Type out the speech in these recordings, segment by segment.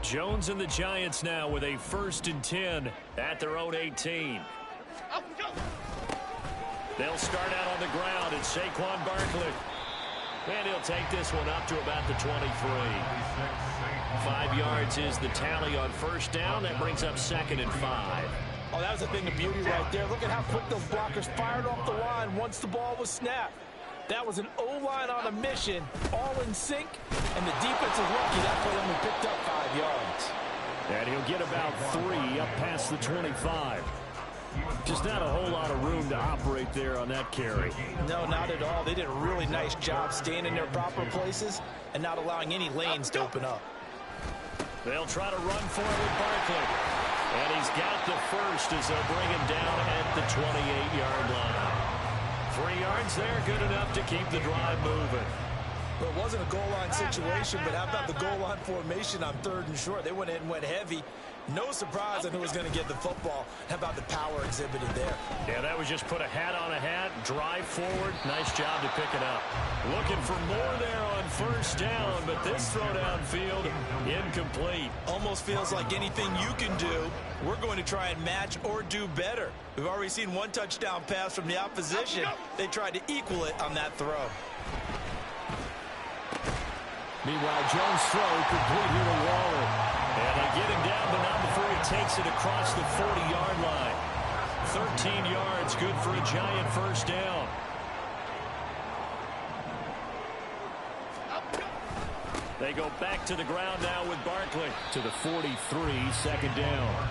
Jones and the Giants now with a 1st and 10 at their own 18. They'll start out on the ground. It's Saquon Barkley. And he'll take this one up to about the 23. 5 yards is the tally on 1st down. That brings up 2nd and 5. Oh, that was a thing of beauty right there. Look at how quick those blockers fired off the line once the ball was snapped. That was an O-line on a mission, all in sync, and the defense is lucky that play only picked up 5 yards. And he'll get about 3 up past the 25. Just not a whole lot of room to operate there on that carry. No, not at all. They did a really nice job staying in their proper places and not allowing any lanes to open up. They'll try to run for it with Barkley. And he's got the 1st as they'll bring him down at the 28-yard line. 3 yards there, good enough to keep the drive moving. Well, it wasn't a goal line situation, but how about the goal line formation on 3rd and short? They went in and went heavy. No surprise on who was going to get the football. How about the power exhibited there? Yeah, that was just put a hat on a hat, drive forward. Nice job to pick it up. Looking for more there on 1st down, but this throw downfield, incomplete. Almost feels like anything you can do, we're going to try and match or do better. We've already seen 1 touchdown pass from the opposition. They tried to equal it on that throw. Meanwhile, Jones' throw complete here to Waller. And they get him down, but not before he takes it across the 40-yard line. 13 yards, good for a Giant 1st down. They go back to the ground now with Barkley to the 43, 2nd down.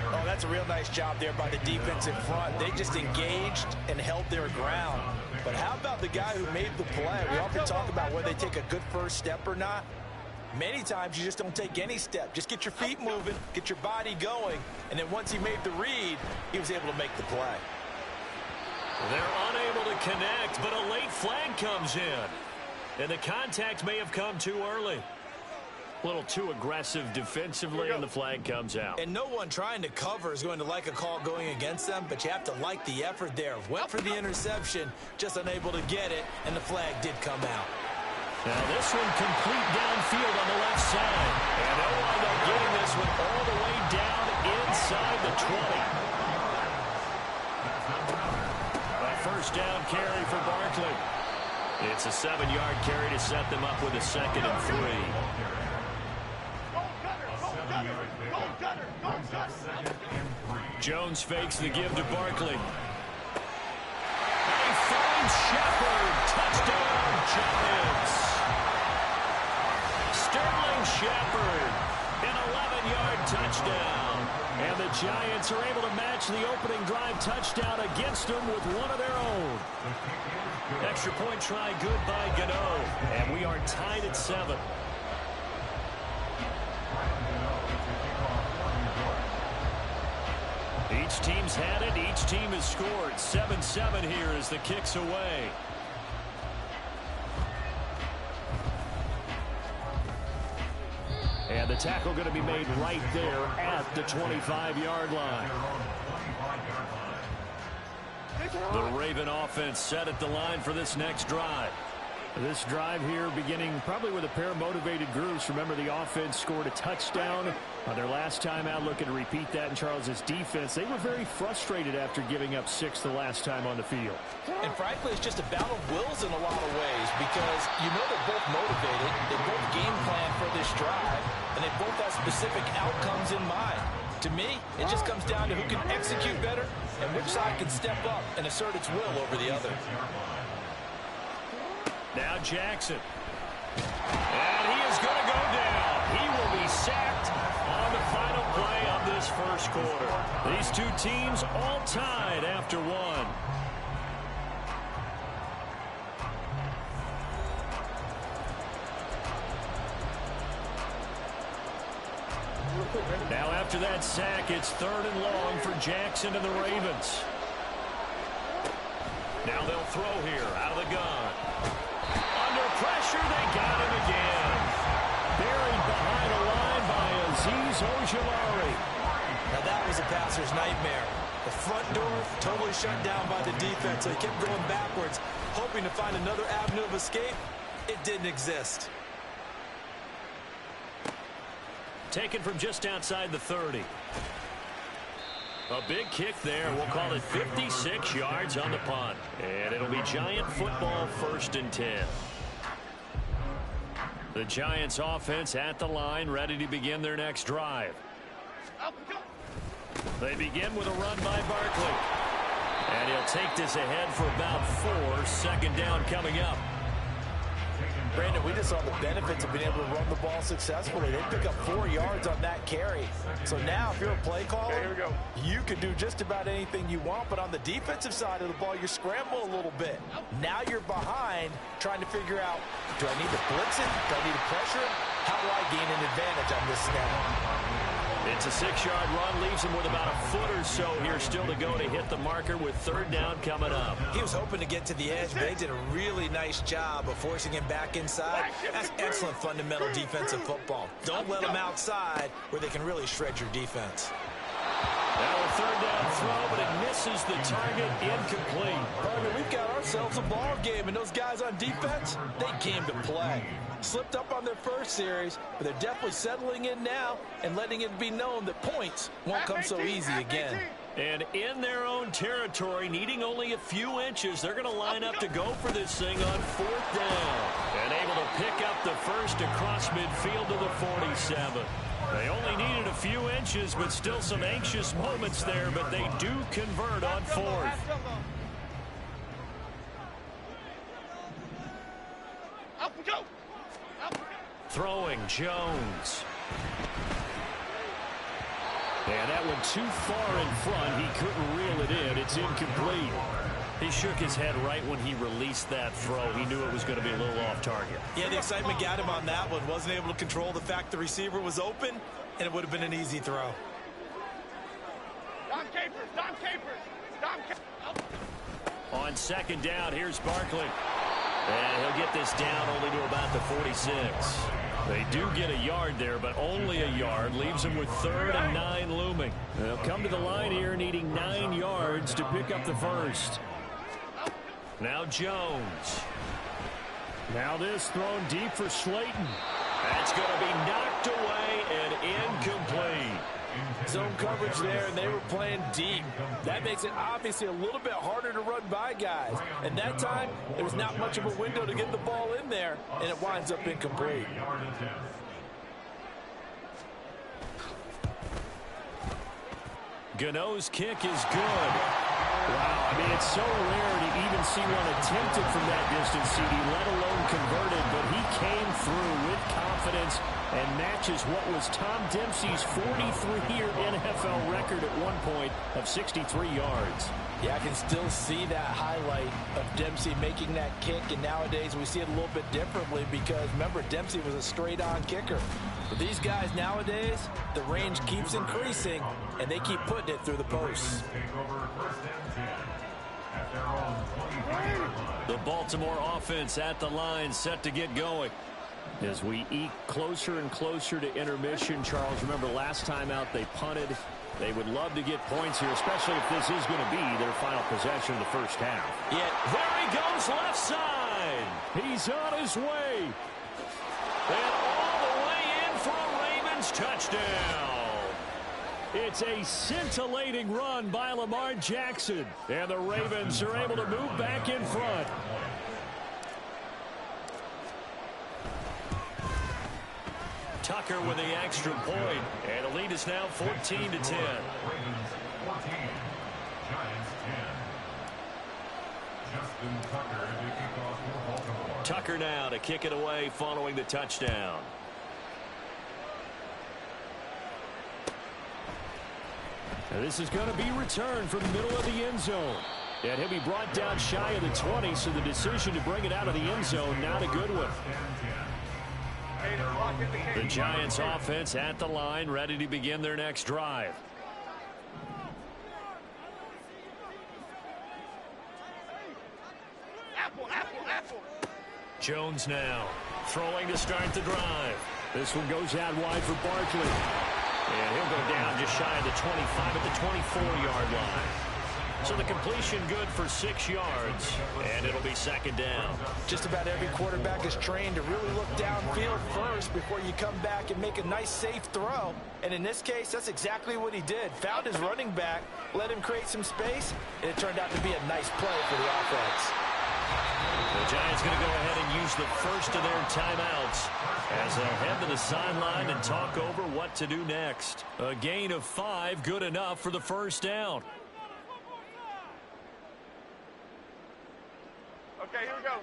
Oh, that's a real nice job there by the defense in front. They just engaged and held their ground. But how about the guy who made the play? We often talk about whether they take a good 1st step or not. Many times you just don't take any step. Just get your feet moving, get your body going, and then once he made the read, he was able to make the play. They're unable to connect, but a late flag comes in. And the contact may have come too early. A little too aggressive defensively, and the flag comes out. And no one trying to cover is going to like a call going against them, but you have to like the effort there. Went for the interception, just unable to get it, and the flag did come out. Now this one complete downfield on the left side. And they'll wind up getting this one all the way down inside the 20. A 1st down carry for Barkley. It's a 7-yard carry to set them up with a 2nd and 3. Jones fakes the give to Barkley. He finds Shepard. Touchdown, Giants. Sterling Shepard, an 11-yard touchdown. And the Giants are able to match the opening drive touchdown against them with one of their own. Extra point try good by Gano. And we are tied at 7. Each team's had it. Each team has scored. 7-7 here as the kick's away. And the tackle going to be made right there at the 25-yard line. The Raven offense set at the line for this next drive. This drive here beginning probably with a pair of motivated groups. Remember, the offense scored a touchdown on their last time out. Looking to repeat that in Charles's defense. They were very frustrated after giving up 6 the last time on the field. And frankly, it's just a battle of wills in a lot of ways because you know they're both motivated. They both game plan for this drive, and they both have specific outcomes in mind. To me, it just comes down to who can execute better and which side can step up and assert its will over the other. Now Jackson. And he is going to go down. He will be sacked on the final play of this 1st quarter. These two teams all tied after 1. Now after that sack, it's 3rd and long for Jackson and the Ravens. Now they'll throw here out of the gun. Under pressure, they got him again. Buried behind a line by Azeez Ojulari. Now that was a passer's nightmare. The front door totally shut down by the defense. So he kept going backwards, hoping to find another avenue of escape. It didn't exist. Taken from just outside the 30. A big kick there. We'll call it 56 yards on the punt. And it'll be Giant football, 1st and 10. The Giants offense at the line, ready to begin their next drive. They begin with a run by Barkley. And he'll take this ahead for about 4. Second down coming up. Brandon, we just saw the benefits of being able to run the ball successfully. They pick up 4 yards on that carry. So now if you're a play caller, you can do just about anything you want. But on the defensive side of the ball, you scramble a little bit. Now you're behind trying to figure out, do I need to blitz it? Do I need to pressure him? How do I gain an advantage on this snap? It's a 6-yard run, leaves him with about a foot or so here still to go to hit the marker with 3rd down coming up. He was hoping to get to the edge, but they did a really nice job of forcing him back inside. That's excellent fundamental defensive football. Don't let them outside where they can really shred your defense. Now a 3rd down throw, but it misses the target, incomplete. Partner, we've got ourselves a ball game, and those guys on defense, they came to play. Slipped up on their first series, but they're definitely settling in now and letting it be known that points won't come so easy again. And in their own territory, needing only a few inches, they're going to line up to go for this thing on 4th down. And able to pick up the first across midfield to the 47. They only needed a few inches, but still some anxious moments there, but they do convert on 4th. Throwing Jones. And that one too far in front. He couldn't reel it in. It's incomplete. He shook his head right when he released that throw. He knew it was going to be a little off target. Yeah, the excitement got him on that one. Wasn't able to control the fact the receiver was open, and it would have been an easy throw. On 2nd down, here's Barkley. And he'll get this down only to about the 46. They do get a yard there, but only a yard. Leaves him with 3rd and 9 looming. They'll come to the line here needing 9 yards to pick up the first. Now Jones. Now this thrown deep for Slayton. That's going to be knocked away and incomplete. Zone coverage there, and they were playing deep. That makes it obviously a little bit harder to run by guys. And that time, there was not much of a window to get the ball in there, and it winds up incomplete. Gano's kick is good. Wow, I mean, it's so rare to even see one attempted from that distance, CD, let alone converted, but he came through with confidence and matches what was Tom Dempsey's 43-year NFL record at one point of 63 yards. Yeah, I can still see that highlight of Dempsey making that kick, and nowadays we see it a little bit differently because, remember, Dempsey was a straight-on kicker. But these guys nowadays, the range keeps increasing, and they keep putting it through the posts. The Baltimore offense at the line, set to get going. As we eke closer and closer to intermission, Charles, remember last time out they punted. They would love to get points here, especially if this is going to be their final possession of the first half. Yeah, there he goes, left side. He's on his way. And all the way in for a Ravens touchdown. It's a scintillating run by Lamar Jackson. And the Ravens are able to move back in front. Tucker with the extra point, and the lead is now 14-10. Tucker now to kick it away following the touchdown. Now this is going to be returned from the middle of the end zone. And he'll be brought down shy of the 20, so the decision to bring it out of the end zone, not a good one. The Giants offense at the line, ready to begin their next drive. Jones now throwing to start the drive. This one goes out wide for Barkley. And he'll go down just shy of the 25 at the 24-yard line. So the completion good for 6 yards, and it'll be second down. Just about every quarterback is trained to really look downfield first before you come back and make a nice, safe throw. And in this case, that's exactly what he did. Found his running back, let him create some space, and it turned out to be a nice play for the offense. The Giants going to go ahead and use the first of their timeouts as they'll head to the sideline and talk over what to do next. A gain of 5, good enough for the first down. Okay, here we go.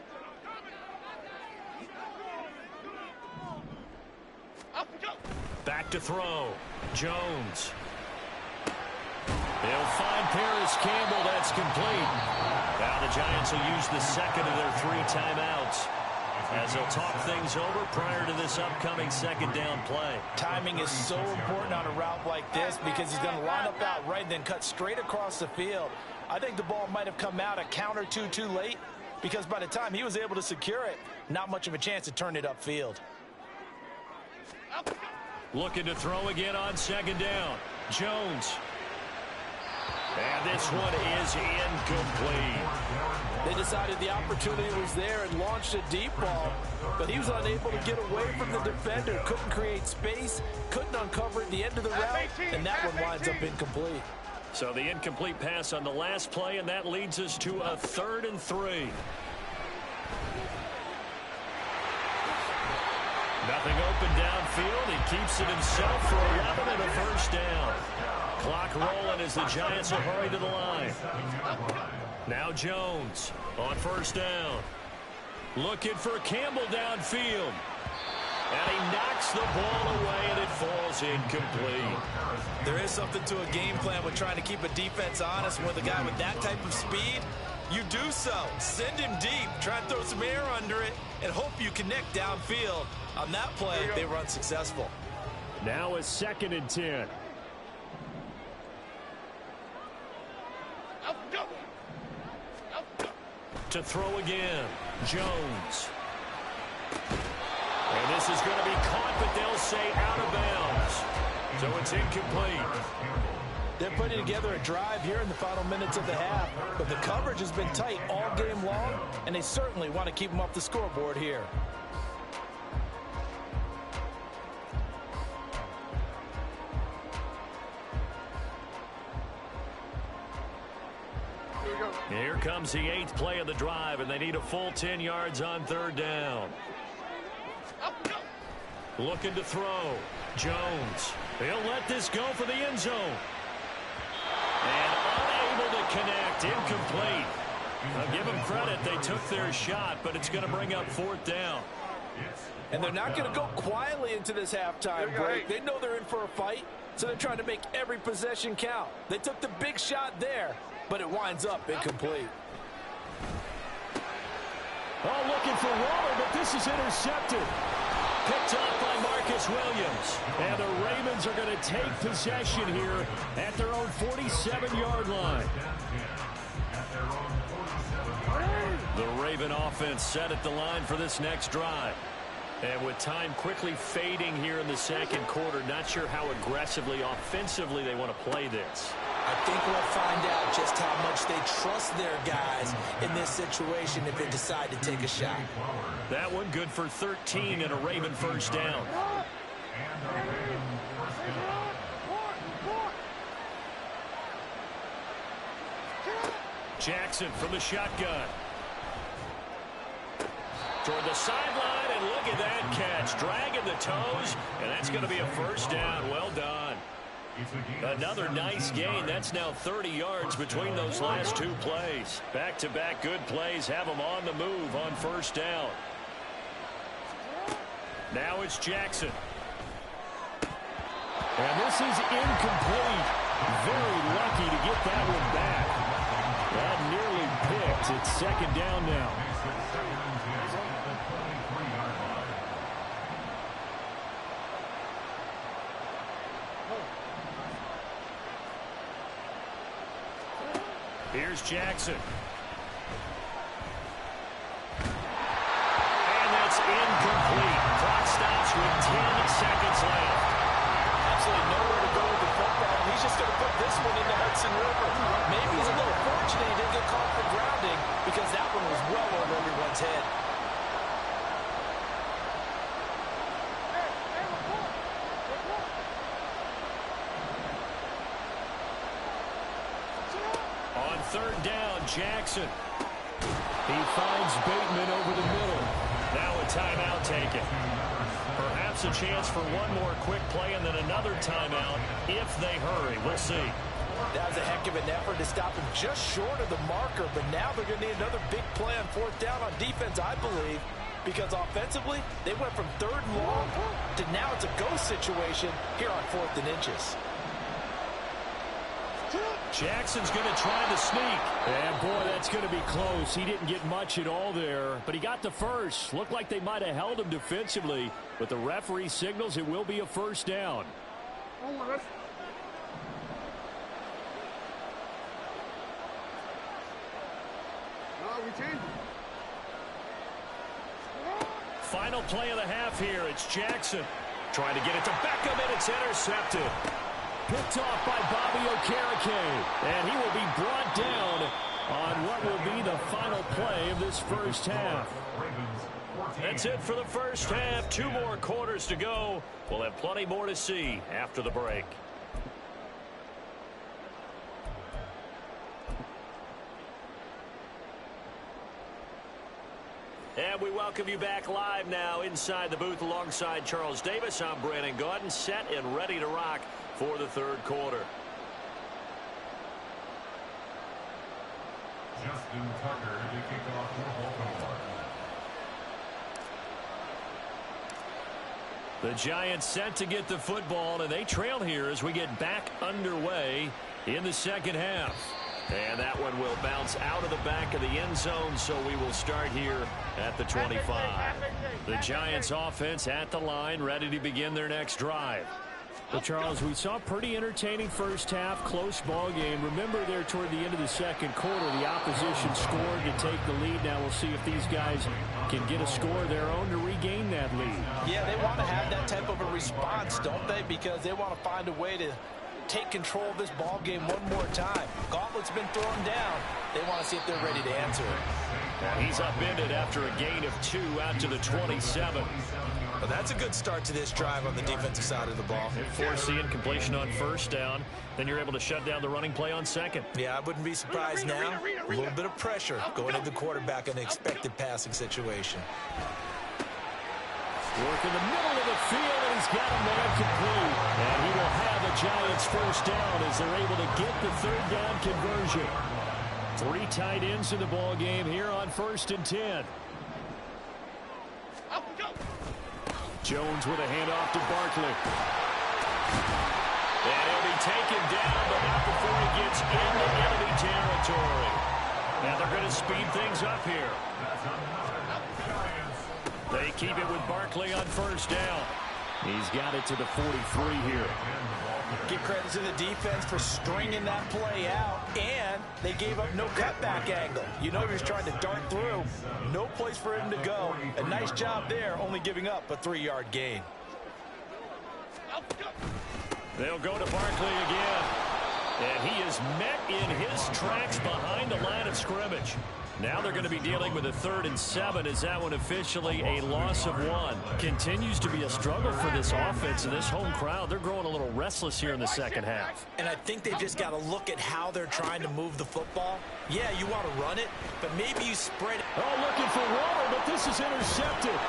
Back to throw. Jones. They'll find Paris Campbell. That's complete. Now the Giants will use the second of their 3 timeouts as they'll talk things over prior to this upcoming second down play. Timing is so important on a route like this because he's going to line up out right and then cut straight across the field. I think the ball might have come out a count or two too late because by the time he was able to secure it, not much of a chance to turn it upfield. Looking to throw again on second down. Jones. And this one is incomplete. They decided the opportunity was there and launched a deep ball, but he was unable to get away from the defender, couldn't create space, couldn't uncover at the end of the route, and that one winds up incomplete. So the incomplete pass on the last play, and that leads us to a 3rd and 3. Nothing open downfield. He keeps it himself for 11 and a first down. Clock rolling as the Giants will hurry to the line. Now Jones on first down. Looking for Campbell downfield. And he knocks the ball away, and it falls incomplete. There is something to a game plan with trying to keep a defense honest. With a guy with that type of speed, you do so. Send him deep. Try and throw some air under it and hope you connect downfield. On that play, they were unsuccessful. Now a 2nd and 10. To throw again, Jones. And this is going to be caught, but they'll say out of bounds. So it's incomplete. They're putting together a drive here in the final minutes of the half, but the coverage has been tight all game long, and they certainly want to keep them off the scoreboard here. Here comes the 8th play of the drive, and they need a full 10 yards on 3rd down. Looking to throw. Jones. He'll let this go for the end zone. And unable to connect. Incomplete. I'll give them credit. They took their shot, but it's going to bring up 4th down. And they're not going to go quietly into this halftime break. They know they're in for a fight, so they're trying to make every possession count. They took the big shot there, but it winds up incomplete. Oh, looking for Waller, but this is intercepted. Picked up by Marcus Williams. And the Ravens are going to take possession here at their own 47-yard line. The Raven offense set at the line for this next drive. And with time quickly fading here in the second quarter, not sure how aggressively, offensively they want to play this. I think we'll find out just how much they trust their guys in this situation if they decide to take a shot. That one good for 13 and a Raven first down. Jackson from the shotgun. Toward the sideline, and look at that catch. Dragging the toes, and that's going to be a first down. Well done. Another nice gain. That's now 30 yards between those last 2 plays. Back-to-back good plays have them on the move on first down. Now it's Jackson. And this is incomplete. Very lucky to get that one back. That nearly picked. It's second down now. Here's Jackson. And that's incomplete. Clock stops with 10 seconds left. Absolutely nowhere to go with the football. He's just going to put this one in the Hudson River. Maybe he's a little third down, Jackson. He finds Bateman over the middle. Now a timeout taken. Perhaps a chance for one more quick play and then another timeout if they hurry. We'll see. That was a heck of an effort to stop him just short of the marker, but now they're going to need another big play on fourth down on defense, I believe, because offensively, they went from third and long to now it's a go situation here on fourth and inches. Jackson's going to try the sneak. And, boy, that's going to be close. He didn't get much at all there, but he got the first. Looked like they might have held him defensively, but the referee signals it will be a first down. Final play of the half here. It's Jackson trying to get it to Beckham, and it's intercepted. Picked off by Bobby Okereke, and he will be brought down on what will be the final play of this first half. That's it for the first half. 2 more quarters to go. We'll have plenty more to see after the break. And we welcome you back live now inside the booth alongside Charles Davis. I'm Brandon Gaudin, set and ready to rock for the third quarter. Justin Tucker to kick off for Baltimore. The Giants set to get the football, and they trail here as we get back underway in the second half. And that one will bounce out of the back of the end zone, so we will start here at the 25. The Giants offense at the line, ready to begin their next drive. Well, Charles, we saw a pretty entertaining first half, close ball game. Remember there toward the end of the second quarter, the opposition scored to take the lead. Now we'll see if these guys can get a score of their own to regain that lead. Yeah, they want to have that type of a response, don't they? Because they want to find a way to take control of this ball game one more time. Gauntlet's been thrown down. They want to see if they're ready to answer it. Well, he's upended after a gain of 2 out to the 27. Well, that's a good start to this drive on the defensive side of the ball. Forcing completion on first down. Then you're able to shut down the running play on second. Yeah, I wouldn't be surprised now. A little bit of pressure going into the quarterback in an expected passing situation. Work in the middle of the field, and he's got him there complete. And he will have the Giants first down as they're able to get the third down conversion. 3 tight ends in the ball game here on 1st and 10. Jones with a handoff to Barkley. And he'll be taken down, but not before he gets into enemy territory. Now they're going to speed things up here. They keep it with Barkley on first down. He's got it to the 43 here. Give credit to the defense for stringing that play out, and they gave up no cutback angle. You know he was trying to dart through. No place for him to go. A nice job there, only giving up a 3-yard gain. They'll go to Barkley again. And he is met in his tracks behind the line of scrimmage. Now they're going to be dealing with a 3rd and 7 as that one officially a loss of 1. Continues to be a struggle for this offense and this home crowd. They're growing a little restless here in the second half. And I think they've just got to look at how they're trying to move the football. Yeah, you want to run it, but maybe you spread it. Oh, looking for Waller, but this is intercepted.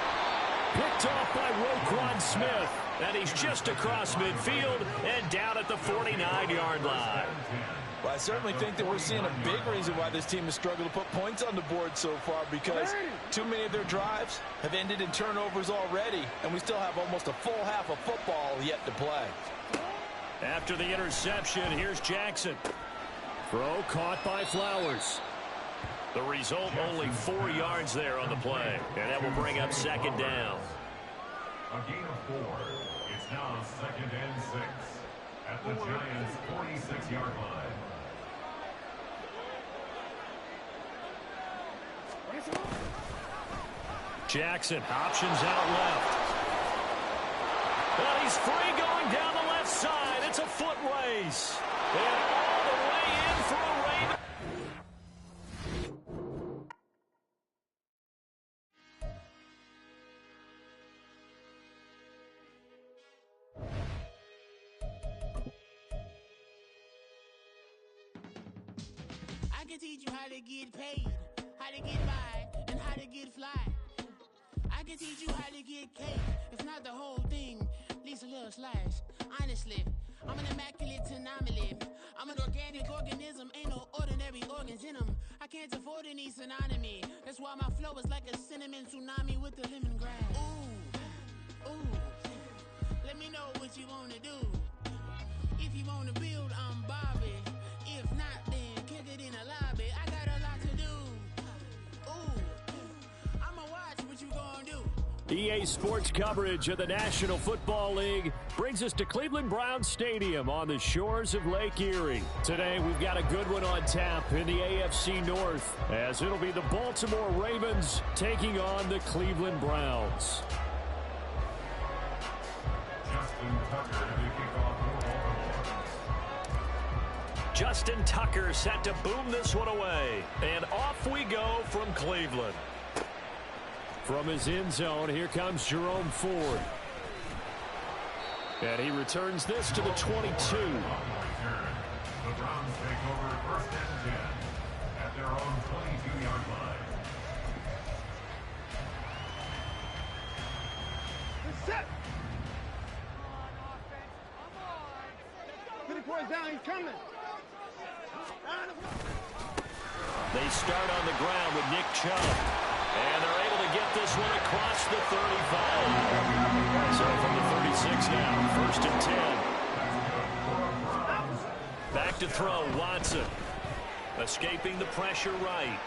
Picked off by Roquan Smith. And he's just across midfield and down at the 49-yard line. Well, I certainly think that we're seeing a big reason why this team has struggled to put points on the board so far, because too many of their drives have ended in turnovers already, and we still have almost a full half of football yet to play. After the interception, here's Jackson. Throw caught by Flowers. The result, only 4 yards there on the play, and that will bring up 2nd down. A gain of 4. It's now 2nd and 6 at the Giants' 46-yard line. Jackson, options out left. Well, he's free going down the left side. It's a foot race. And all the way in for a Raven. teach you how to get paid, how to get by, and how to get fly. I can teach you how to get cake, if not the whole thing, at least a little slice. Honestly, I'm an immaculate anomaly. I'm an organic organism, ain't no ordinary organs in them. I can't afford any synonymy. That's why my flow is like a cinnamon tsunami with the lemongrass. Ooh, ooh, let me know what you wanna do. If you wanna build, I'm Bobby. If not, then kick it in the lobby. I got a lot to do. Ooh, I'ma watch what you gonna do. EA Sports coverage of the National Football League brings us to Cleveland Browns Stadium on the shores of Lake Erie. Today, we've got a good one on tap in the AFC North, as it'll be the Baltimore Ravens taking on the Cleveland Browns. Justin Tucker set to boom this one away. And off we go from Cleveland. From his end zone, here comes Jerome Ford. And he returns this to the 22. The Browns take over first and 10 at their own 22-yard line. Set. Put it down, he's coming. They start on the ground with Nick Chubb. And they're able to get this one across the 35. So from the 36 now, first and 10. Back to throw, Watson. Escaping the pressure right.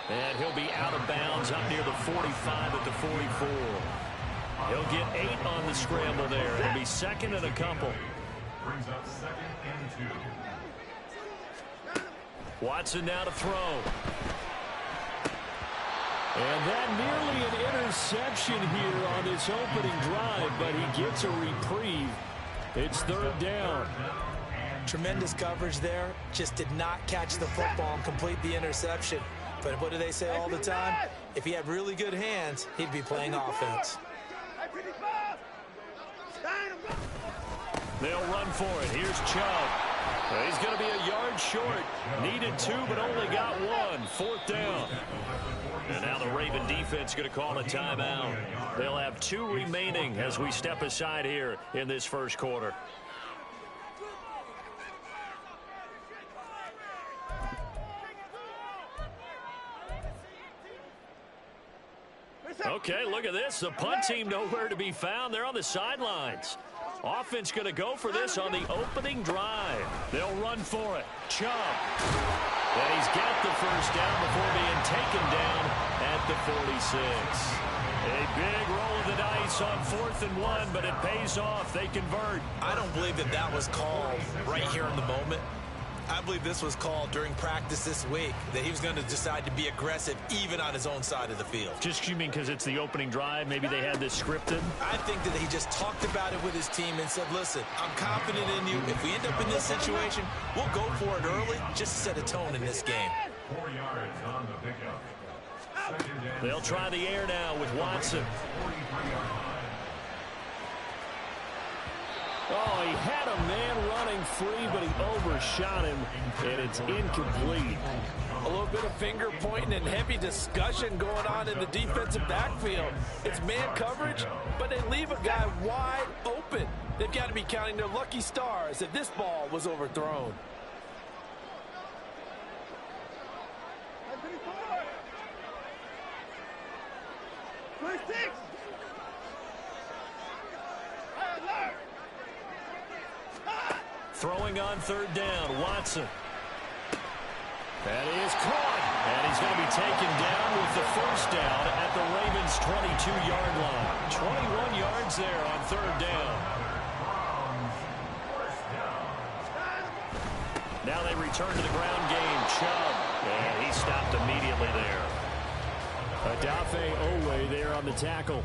And he'll be out of bounds up near the 45 at the 44. He'll get 8 on the scramble there. It'll be second and a couple. Brings up second and 2. Watson now to throw. And that nearly an interception here on this opening drive, but he gets a reprieve. It's third down. Tremendous coverage there. Just did not catch the football and complete the interception. But what do they say all the time? If he had really good hands, he'd be playing offense. They'll run for it. Here's Chubb. He's going to be a yard short. Needed 2, but only got 1. Fourth down. And now the Raven defense going to call a timeout. They'll have 2 remaining as we step aside here in this first quarter. Okay, look at this. The punt team nowhere to be found. They're on the sidelines. Offense going to go for this on the opening drive. They'll run for it. Chubb. And he's got the first down before being taken down at the 46. A big roll of the dice on 4th and 1, but it pays off. They convert. I don't believe that that was called right here in the moment. I believe this was called during practice this week, that he was going to decide to be aggressive even on his own side of the field. Just, you mean because it's the opening drive? Maybe they had this scripted? I think that he just talked about it with his team and said, listen, I'm confident in you. If we end up in this situation, we'll go for it early just to set a tone in this game. 4 yards on the pickup. They'll try the air now with Watson. 43-yard line. Oh, he had a man running free, but he overshot him, and it's incomplete. A little bit of finger pointing and heavy discussion going on in the defensive backfield. It's man coverage, but they leave a guy wide open. They've got to be counting their lucky stars if this ball was overthrown. Throwing on 3rd down, Watson. That is caught, and he's going to be taken down with the first down at the Ravens' 22-yard line. 21 yards there on 3rd down. Now they return to the ground game. Chubb, and he stopped immediately there. Adafe Owe there on the tackle.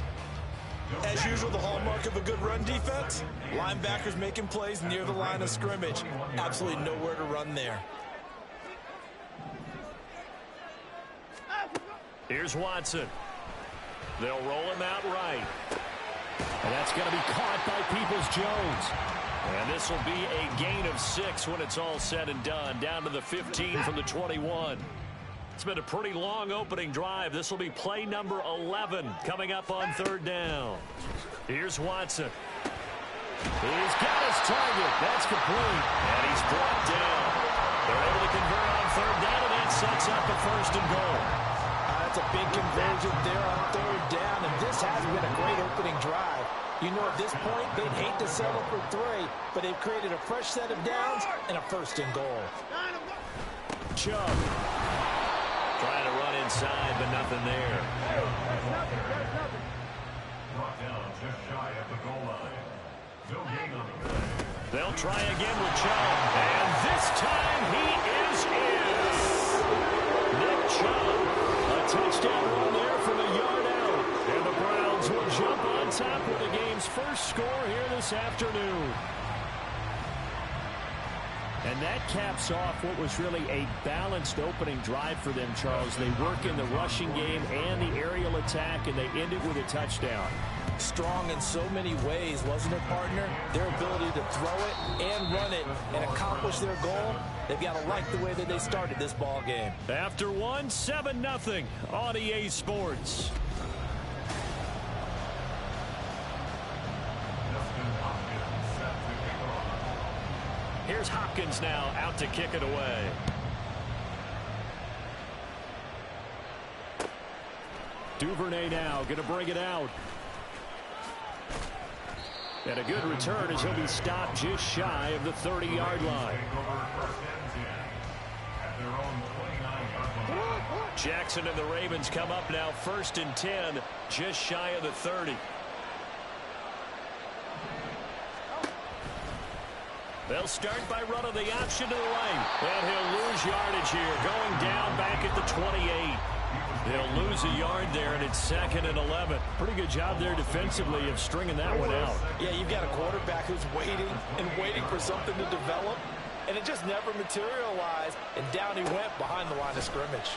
As usual, the hallmark of a good run defense, linebackers making plays near the line of scrimmage. Absolutely nowhere to run there. Here's Watson. They'll roll him out right. And that's going to be caught by Peoples-Jones. And this will be a gain of 6 when it's all said and done. Down to the 15 from the 21. It's been a pretty long opening drive. This will be play number 11 coming up on 3rd down. Here's Watson. He's got his target. That's complete. And he's brought down. They're able to convert on 3rd down, and that sets up a 1st and goal. That's a big conversion there on 3rd down, and this has been a great opening drive. You know, at this point, they'd hate to settle for 3, but they've created a fresh set of downs and a 1st and goal. Chubb trying to run inside, but nothing there. Brought down just shy of the goal line. No gain on the play. They'll try again with Chubb, and this time he is in. Nick Chubb, a touchdown run there from a yard out, and the Browns will jump on top with the game's first score here this afternoon. And that caps off what was really a balanced opening drive for them, Charles. They work in the rushing game and the aerial attack, and they end it with a touchdown. Strong in so many ways, wasn't it, partner? Their ability to throw it and run it and accomplish their goal, they've got to like the way that they started this ball game. After 1, 7-0 on EA Sports. Here's Hopkins now out to kick it away. Duvernay now going to bring it out. And a good return as he'll be stopped just shy of the 30-yard line. Jackson and the Ravens come up now 1st and 10, just shy of the 30. They'll start by running the option to the right. And he'll lose yardage here, going down back at the 28. They'll lose a yard there, and it's 2nd and 11. Pretty good job there defensively of stringing that one out. Yeah, you've got a quarterback who's waiting and waiting for something to develop, and it just never materialized, and down he went behind the line of scrimmage.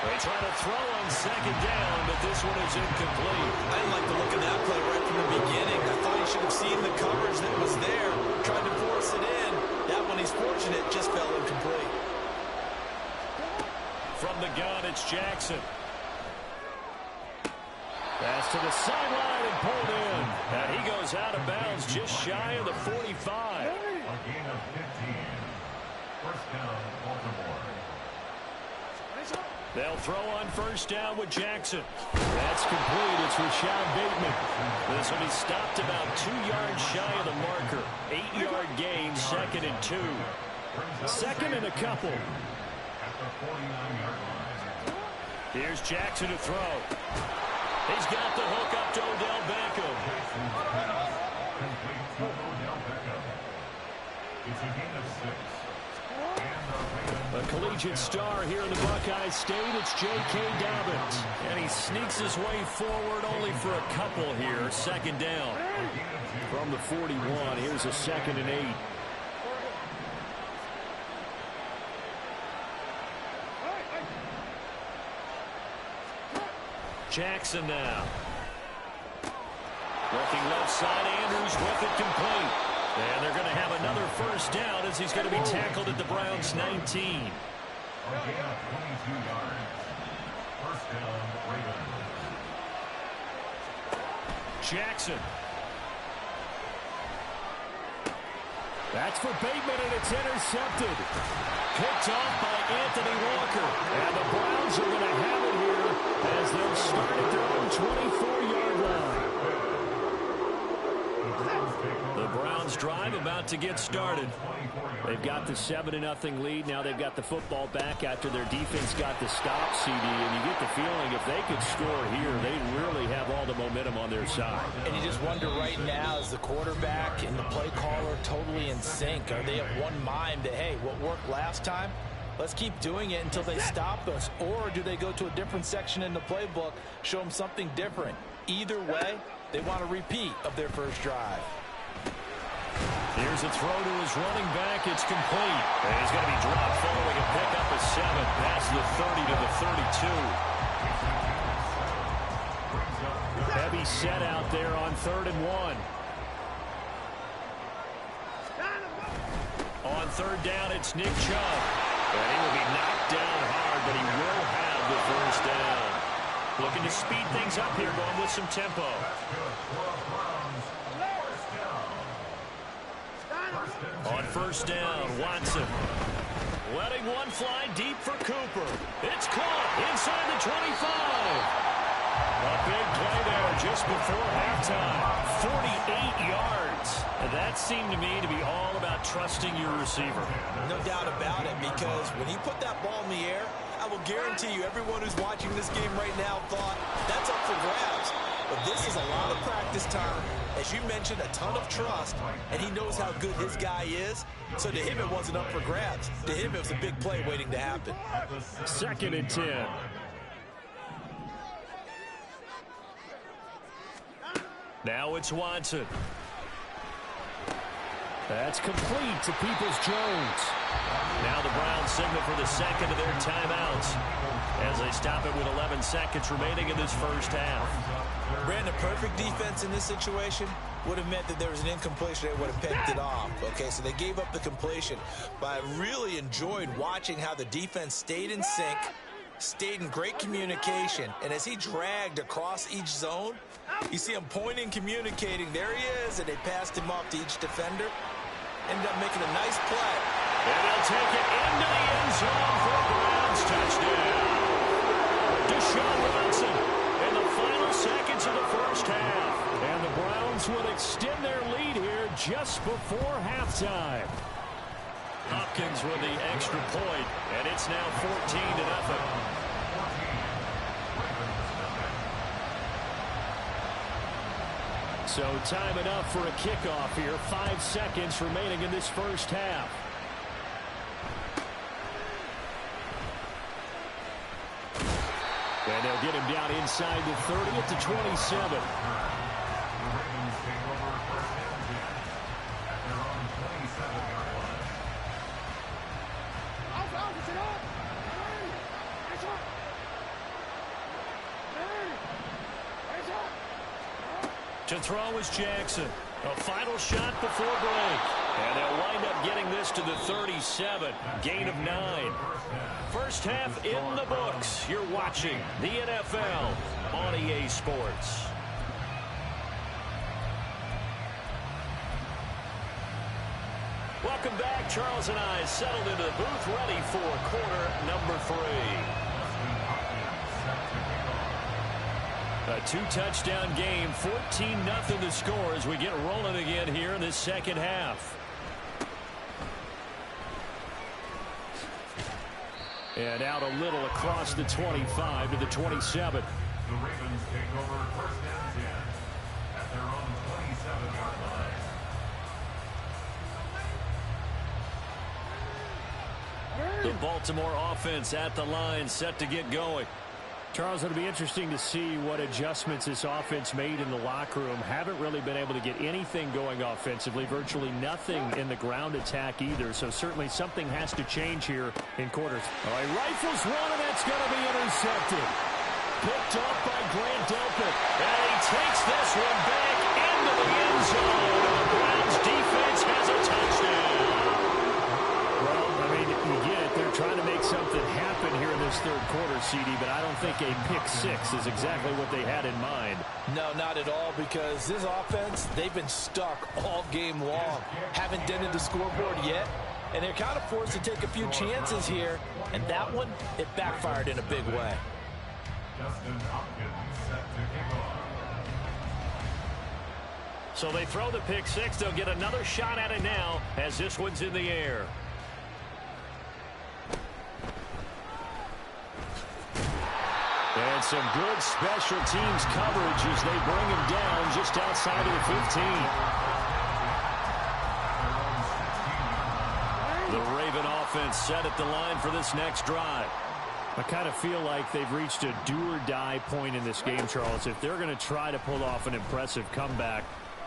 They try to throw on 2nd down, but this one is incomplete. I didn't like the look of that play right from the beginning. I thought he should have seen the coverage that was there, tried to force it in. That one, he's fortunate, just fell incomplete. From the gun, it's Jackson. Pass to the sideline and pulled in. And he goes out of bounds just shy of the 45. A gain of 15. 1st down, Baltimore. They'll throw on 1st down with Jackson. That's complete. It's Rashad Bateman. This will be stopped about 2 yards shy of the marker. 8-yard gain, 2nd and 2. 2nd and a couple. At the 49-yard line. Here's Jackson to throw. He's got the hook up to Odell Beckham. Complete to Odell Beckham. It's a gain of 6. A collegiate star here in the Buckeye State, it's J.K. Dobbins. And he sneaks his way forward only for a couple here. 2nd down. From the 41, here's a 2nd and 8. Jackson now. Working left side, Andrews with it complete. And they're going to have another 1st down as he's going to be tackled at the Browns' 19. A gain of 22 yards. 1st down, Ravens. Jackson. That's for Bateman, and it's intercepted. Picked off by Anthony Walker. And the Browns are going to have it here as they'll start at their own 24-yard line. The Browns drive about to get started. They've got the 7-0 lead. Now they've got the football back after their defense got the stop, CD. And you get the feeling if they could score here, they really have all the momentum on their side. And you just wonder right now, is the quarterback and the play caller totally in sync? Are they of one mind that, hey, what worked last time, let's keep doing it until they stop us? Or do they go to a different section in the playbook, show them something different? Either way, they want a repeat of their first drive. Here's a throw to his running back. It's complete. And he's going to be dropped following a pickup of 7 past the 30 to the 32. Heavy set out there on 3rd and 1. third down, it's Nick Chubb. And he will be knocked down hard, but he will have the first down. Looking to speed things up here, going with some tempo. On first down, Watson. Letting one fly deep for Cooper. It's caught inside the 25. A big play there just before halftime. 48 yards. And that seemed to me to be all about trusting your receiver. No doubt about it, because when he put that ball in the air, I will guarantee you everyone who's watching this game right now thought that's up for grabs. But this is a lot of practice time. As you mentioned, a ton of trust, and he knows how good his guy is. So to him, it wasn't up for grabs. To him, it was a big play waiting to happen. 2nd and 10. Now it's Watson. That's complete to Peoples-Jones. Now the Browns signal for the second of their timeouts as they stop it with 11 seconds remaining in this first half. Brandon, perfect defense in this situation would have meant that there was an incompletion. They would have picked it off. Okay, so they gave up the completion. But I really enjoyed watching how the defense stayed in sync, stayed in great communication, and as he dragged across each zone, you see him pointing, communicating. There he is, and they passed him off to each defender. Ended up making a nice play. And they'll take it into the end zone for a Browns touchdown. Deshaun Watson in the final seconds of the first half. And the Browns will extend their lead here just before halftime. Hopkins with the extra point, and it's now 14-0. So time enough for a kickoff here. 5 seconds remaining in this first half. And they'll get him down inside the 30 at the 27. To throw is Jackson. A final shot before break. And they'll wind up getting this to the 37. Gain of 9. First half in the books. You're watching the NFL on EA Sports. Welcome back. Charles and I settled into the booth, ready for quarter number 3. A 2-touchdown game, 14-0 the score as we get rolling again here in this second half. And out a little across the 25 to the 27. The Ravens take over first and 10 at their own 27-yard line. The Baltimore offense at the line, set to get going. Charles, it'll be interesting to see what adjustments this offense made in the locker room. Haven't really been able to get anything going offensively, virtually nothing in the ground attack either. So certainly something has to change here in quarters. Oh, he rifles one, and that's going to be intercepted. Picked off by Grant Delpit. And he takes this one back into the end zone. And the Browns defense has a touchdown. Well, I mean, you get it. They're trying to make something happen here in this third quarter, CD, but I don't think a pick-6 is exactly what they had in mind. No, not at all, because this offense, they've been stuck all game long. Haven't dented the scoreboard yet, and they're kind of forced to take a few chances here, and that one, it backfired in a big way. Justin Hopkins set to kick off. So they throw the pick-6. They'll get another shot at it now as this one's in the air. And some good special teams coverage as they bring him down just outside of the 15. The Raven offense set at the line for this next drive. I kind of feel like they've reached a do-or-die point in this game, Charles. If they're going to try to pull off an impressive comeback,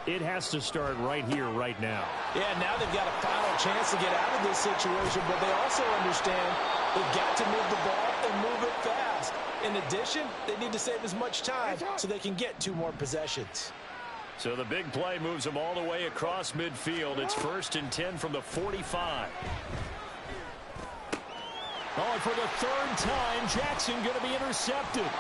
it has to start right here, right now. Yeah, now they've got a final chance to get out of this situation, but they also understand they've got to move the ball and move it fast. In addition, they need to save as much time so they can get 2 more possessions. So the big play moves them all the way across midfield. It's 1st and 10 from the 45. Oh, and for the 3rd time, Jackson going to be intercepted.